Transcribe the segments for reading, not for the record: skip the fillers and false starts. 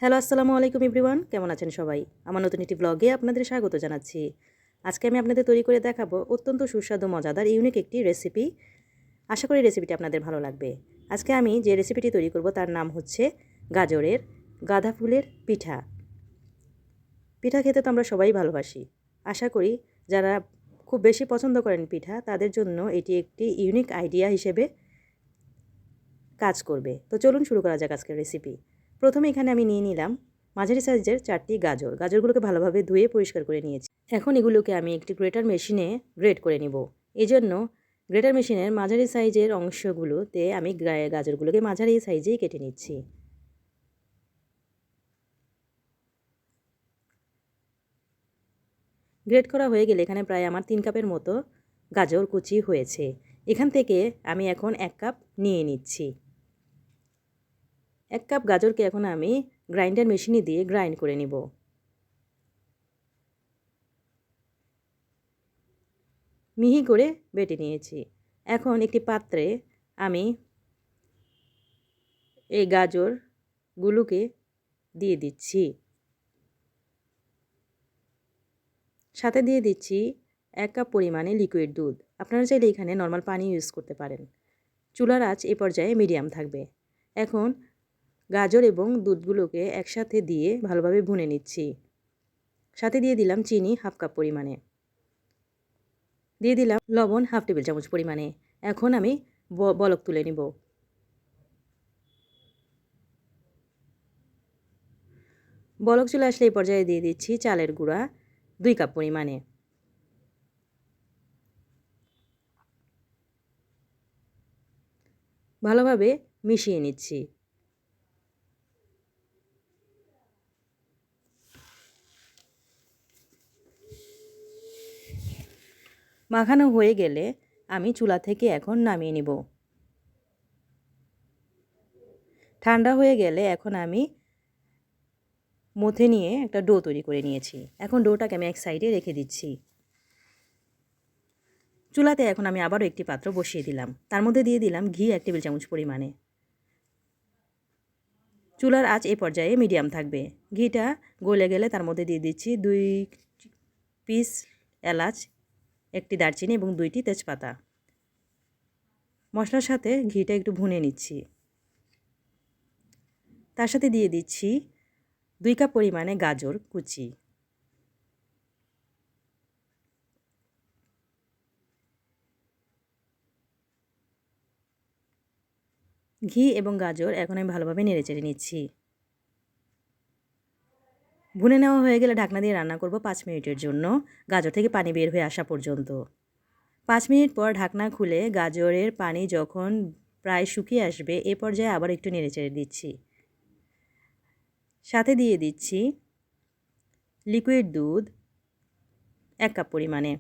Hello, আসসালামু আলাইকুম everyone. কেমন আছেন সবাই? আমার নতুন একটি ব্লগে আপনাদের স্বাগত জানাচ্ছি। আজকে আমি আপনাদের তৈরি করে দেখাবো অত্যন্ত সুস্বাদু মজাদার ইউনিক একটি রেসিপি। আশা করি রেসিপিটি আপনাদের ভালো লাগবে। আজকে আমি যে রেসিপিটি তৈরি করব তার নাম হচ্ছে গাজরের গাঁদা ফুলের পিঠা। পিঠা খেতে তো আমরা সবাই ভালোবাসি। আশা করি যারা খুব বেশি পছন্দ করেন পিঠা তাদের জন্য এটি একটি ইউনিক আইডিয়া হিসেবে কাজ করবে। তো চলুন শুরু করা যাক আজকের রেসিপি। প্রথমে এখানে আমি নিয়ে নিলাম মাঝারি সাইজের 4টি গাজর। গাজরগুলোকে ভালোভাবে ধুয়ে পরিষ্কার করে নিয়েছি। এখন এগুলোকে আমি একটি গ্রেটার মেশিনে গ্রেট করে নিব। এজন্য গ্রেটার মেশিনের মাঝারি সাইজের অংশগুলোতে আমি গাজরগুলোকে মাঝারি সাইজেই কেটে নিচ্ছি। গ্রেট করা হয়ে গেলে এখানে প্রায় আমার 3 কাপের মতো গাজর কুচি হয়েছে। এখান থেকে আমি এখন 1 কাপ নিয়ে নিচ্ছি। 1 কাপ গাজরকে এখন আমি গ্রাইন্ডার মেশিনে দিয়ে গ্রাইন্ড করে নিব। মিহি করে বেটে নিয়েছি। এখন একটি পাত্রে আমি এই গাজরগুলোকে দিয়ে দিচ্ছি। সাথে দিয়ে দিচ্ছি 1 কাপ পরিমাণে লিকুইড দুধ। আপনারা চাইলে এখানে নর্মাল পানি ইউজ করতে পারেন। চুলার আঁচ এ পর্যায়ে মিডিয়াম থাকবে। এখন গাজর এবং দুধগুলোকে একসাথে দিয়ে ভালোভাবে ভুনে নিচ্ছি। সাথে দিয়ে দিলাম চিনি 1/2 কাপ পরিমাণে। দিয়ে দিলাম লবণ 1/2 টেবিল চামচ পরিমাণে। এখন আমি বলক তুলে নিব। বলক চলে আসলে এই পর্যায়ে দিয়ে দিচ্ছি চালের গুঁড়া 2 কাপ পরিমাণে। ভালোভাবে মিশিয়ে নিচ্ছি। মাখানো হয়ে গেলে আমি চুলা থেকে এখন নামিয়ে নিব। ঠান্ডা হয়ে গেলে এখন আমি মথে নিয়ে একটা ডো তৈরি করে নিয়েছি। এখন ডোটাকে আমি এক সাইডে রেখে দিচ্ছি। চুলাতে এখন আমি আবারও একটি পাত্র বসিয়ে দিলাম। তার মধ্যে দিয়ে দিলাম ঘি 1 টেবিল চামচ পরিমাণে। চুলার আঁচ এ পর্যায়ে মিডিয়াম থাকবে। ঘিটা গলে গেলে তার মধ্যে দিয়ে দিচ্ছি 2 পিস এলাচ, 1টি দারচিনি এবং 2টি তেজপাতা। মশলার সাথে ঘিটা একটু ভুনে নিচ্ছি। তার সাথে দিয়ে দিচ্ছি 2 কাপ পরিমাণে গাজর কুচি। ঘি এবং গাজর এখন আমি ভালোভাবে নেড়েচেড়ে নিচ্ছি। ভুনে নেওয়া হয়ে গেলে ঢাকনা দিয়ে রান্না করব 5 মিনিটের জন্য, গাজর থেকে পানি বের হয়ে আসা পর্যন্ত। 5 মিনিট পর ঢাকনা খুলে গাজরের পানি যখন প্রায় শুকিয়ে আসবে এ পর্যায়ে আবার একটু নেড়েচেড়ে দিচ্ছি। সাথে দিয়ে দিচ্ছি লিকুইড দুধ 1 কাপ পরিমাণে।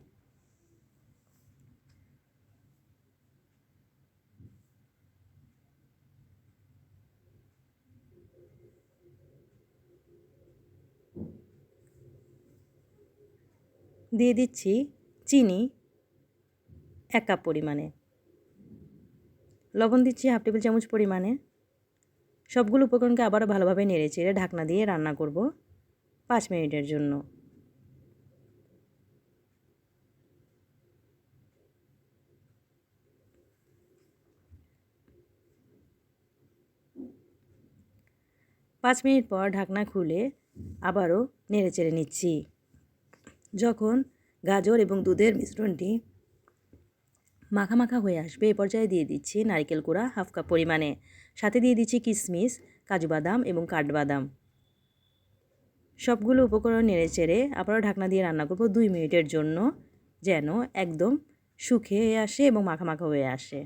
দিয়ে দিচ্ছি চিনি 1 কাপ পরিমাণে। লবণ দিচ্ছি 1/2 টেবিল চামচ পরিমাণে। সবগুলো উপকরণকে আবারও ভালোভাবে নেড়েচেড়ে ঢাকনা দিয়ে রান্না করব 5 মিনিটের জন্য। পাঁচ মিনিট পর ঢাকনা খুলে আবারও নেড়েচেড়ে নিচ্ছি। যখন গাজর এবং দুধের মিশ্রণটি মাখা মাখা হয়ে আসবে এ পর্যায়ে দিয়ে দিচ্ছি নারকেল কোড়া 1/2 কাপ পরিমাণে। সাথে দিয়ে দিচ্ছি কিশমিশ, কাজু বাদাম এবং কাঠবাদাম। সবগুলো উপকরণ নেড়েচেড়ে আবারও ঢাকনা দিয়ে রান্না করব 2 মিনিটের জন্য, যেন একদম শুকিয়ে আসে এবং মাখা মাখা হয়ে আসে।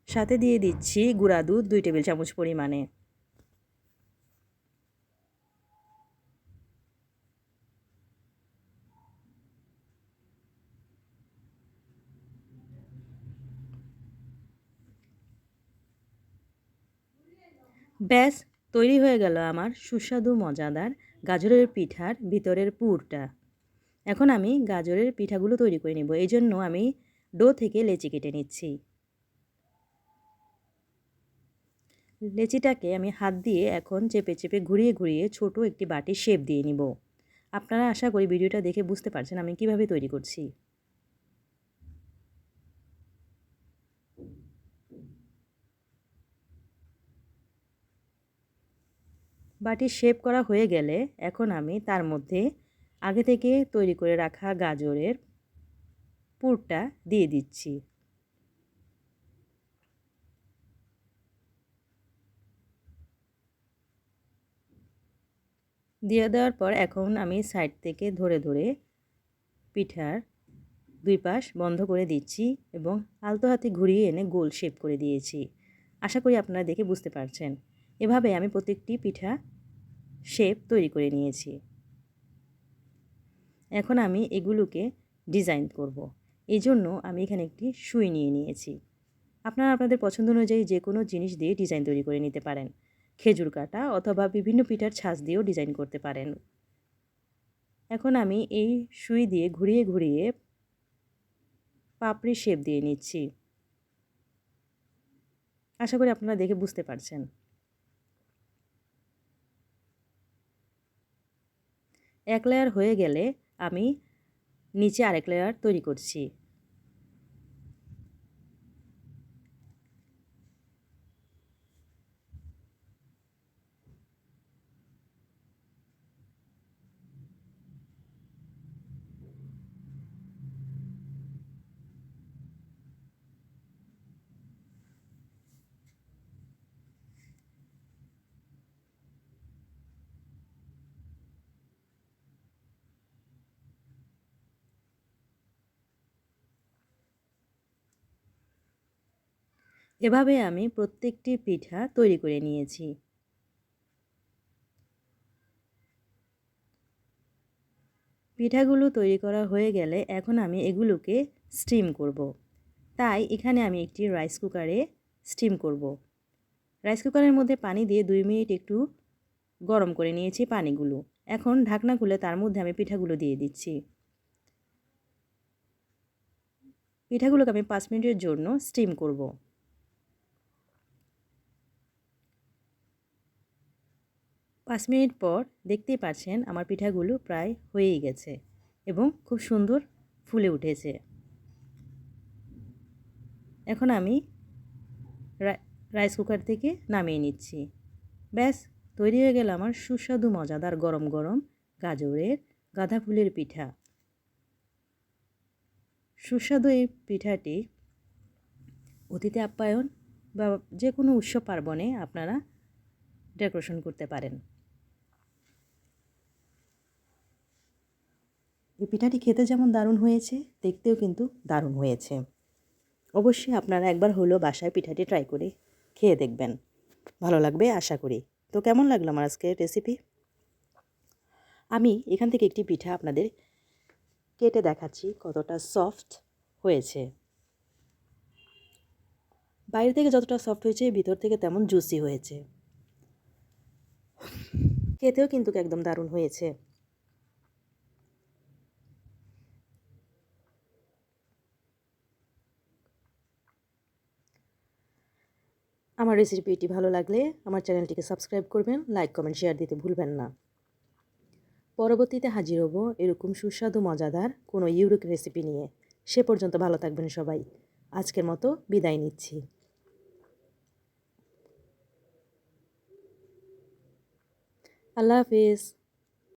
সাথে দিয়ে দিচ্ছি গুঁড়া দুধ 2 টেবিল চামচ পরিমাণে। ব্যাস তৈরি হয়ে গেল আমার সুস্বাদু মজাদার গাজরের পিঠার ভিতরের পুরটা। এখন আমি গাজরের পিঠাগুলো তৈরি করে নেব। এই জন্য আমি ডো থেকে লেচি কেটে নিচ্ছি। লেচিটাকে আমি হাত দিয়ে এখন চেপে চেপে ঘুরিয়ে ঘুরিয়ে ছোট একটি বাটির শেপ দিয়ে নিব। আপনারা আশা করি ভিডিওটা দেখে বুঝতে পারছেন আমি কিভাবে তৈরি করছি। বাটির শেপ করা হয়ে গেলে এখন আমি তার মধ্যে আগে থেকে তৈরি করে রাখা গাজরের পুরটা দিয়ে দিচ্ছি। দিয়ে দেওয়ার পর এখন আমি সাইড থেকে ধরে ধরে পিঠার দুই পাশ বন্ধ করে দিচ্ছি এবং আলতো হাতে ঘুরিয়ে এনে গোল শেপ করে দিয়েছি। আশা করি আপনারা দেখে বুঝতে পারছেন। এভাবে আমি প্রত্যেকটি পিঠা শেপ তৈরি করে নিয়েছি। এখন আমি এগুলোকে ডিজাইন করব। এই জন্য আমি এখানে একটি সুই নিয়ে নিয়েছি। আপনারা আপনাদের পছন্দ অনুযায়ী যে কোনো জিনিস দিয়ে ডিজাইন তৈরি করে নিতে পারেন। খেজুর কাটা অথবা বিভিন্ন পিঠার ছাঁচ দিয়েও ডিজাইন করতে পারেন। এখন আমি এই সুই দিয়ে ঘুরিয়ে ঘুরিয়ে পাপড়ি শেপ দিয়ে নিচ্ছি। আশা করি আপনারা দেখে বুঝতে পারছেন। এক লেয়ার হয়ে গেলে আমি নিচে আরেক লেয়ার তৈরি করছি। এভাবে আমি প্রত্যেকটি পিঠা তৈরি করে নিয়েছি। পিঠাগুলো তৈরি করা হয়ে গেলে এখন আমি এগুলোকে স্টিম করব। তাই এখানে আমি একটি রাইস কুকারে স্টিম করব। রাইস কুকারের মধ্যে পানি দিয়ে 2 মিনিট একটু গরম করে নিয়েছি পানিগুলো। এখন ঢাকনা খুলে তার মধ্যে আমি পিঠাগুলো দিয়ে দিচ্ছি। পিঠাগুলোকে আমি 5 মিনিটের জন্য স্টিম করব। পাঁচ মিনিট পর দেখতেই পাচ্ছেন আমার পিঠাগুলো প্রায় হয়েই গেছে এবং খুব সুন্দর ফুলে উঠেছে। এখন আমি রাইস কুকার থেকে নামিয়ে নিচ্ছি। ব্যাস তৈরি হয়ে গেল আমার সুস্বাদু মজাদার গরম গরম গাজরের গাঁদা ফুলের পিঠা। সুস্বাদু এই পিঠাটি অতিথি আপ্যায়ন বা যে কোনো উৎসব পার্বণে আপনারা ডেকোরেশন করতে পারেন। এই পিঠাটি খেতে যেমন দারুণ হয়েছে, দেখতেও কিন্তু দারুণ হয়েছে। অবশ্যই আপনারা একবার হলেও বাসায় পিঠাটি ট্রাই করে খেয়ে দেখবেন, ভালো লাগবে আশা করি। তো কেমন লাগলো আমার আজকের রেসিপি? আমি এখান থেকে একটি পিঠা আপনাদের কেটে দেখাচ্ছি কতটা সফট হয়েছে। বাইরে থেকে যতটা সফট হয়েছে ভিতর থেকে তেমন জুসি হয়েছে। খেতেও কিন্তু একদম দারুণ হয়েছে। আমার রেসিপিটি ভালো লাগলে আমার চ্যানেলটিকে সাবস্ক্রাইব করবেন, লাইক কমেন্ট শেয়ার দিতে ভুলবেন না। পরবর্তীতে হাজির হব এরকম সুস্বাদু মজাদার কোনো ইউনিক রেসিপি নিয়ে। সে পর্যন্ত ভালো থাকবেন সবাই। আজকের মতো বিদায় নিচ্ছি। আল্লাহ হাফিজ।